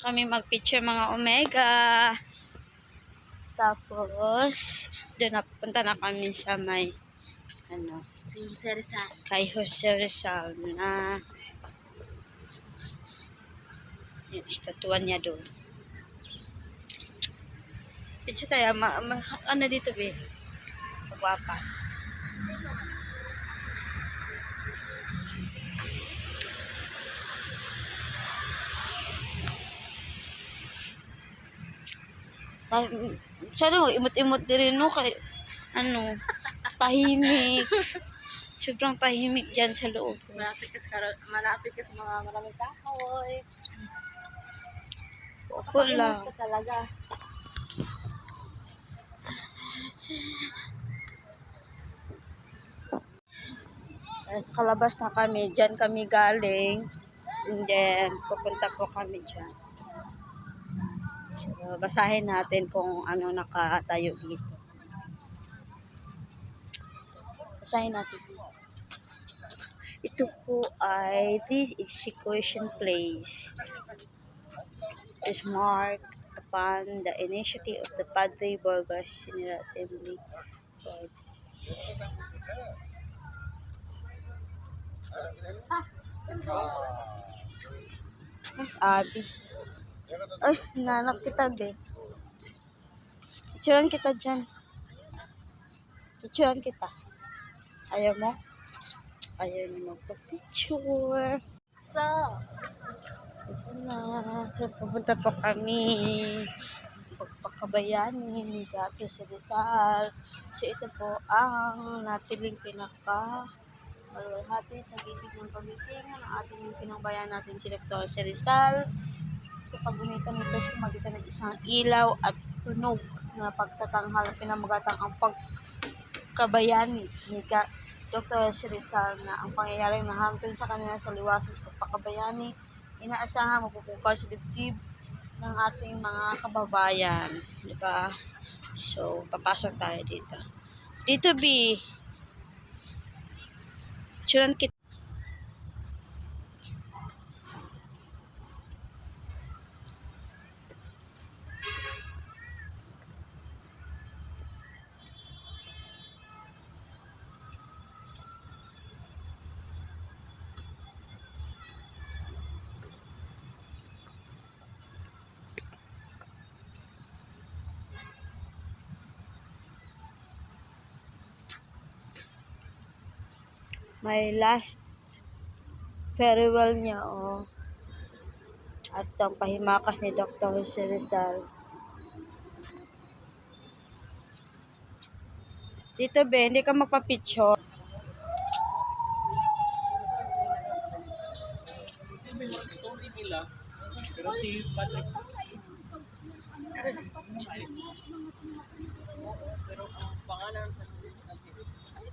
kami mag-picture mga Omega. Tapos, doon napunta na kami sa may, Si Jose Rizal. kay Jose Rizal na yung estatuan niya doon. Picture tayo, ano dito be? Pagwapa. Siya imot-imot din rin, no? Kay, tahimik. Sobrang tahimik dyan sa loob. Malapit ka sa mga maraming kahoy. Opo lang. Ka talaga. Kalabas na kami. Dyan kami galing. And then, pupunta po kami dyan. So, basahin natin kung ano nakatayo dito. Basahin natin. Ito po ay this execution place is marked upon the initiative of the Padre Burgos General Assembly. Abi. Ay, nanap kita, be. Picturean kita dyan. Picturean kita. Ayaw mo? Ayaw mo magpa-picture. So, Ito na. So, pupunta po kami. Pagpakabayani ni Gato sa Rizal. So, ito po ang natiling malulhati sa gising ng pagkikingan ng ating pinangbayan natin si Dr. Rizal. Sa paggunitan nito sa magitan ng isang ilaw at tunog na pagtatanghal ng pinamagatang ang pagkabayani ni Dr. Rizal na ang pangyayaring nahantol sa kanila sa liwasan sa pagpakabayani inaasahan mapupukaw sa dibdib ng ating mga kababayan, di ba? So, papasok tayo dito. Dito, B. Picturean kita. May last farewell niya, oh. At ang pahimakas ni Dr. Jose Rizal. Dito, be, hindi ka magpa-picture. Siyempre, mga story nila. Pero si Patrick, pero ang pangalan sa kasi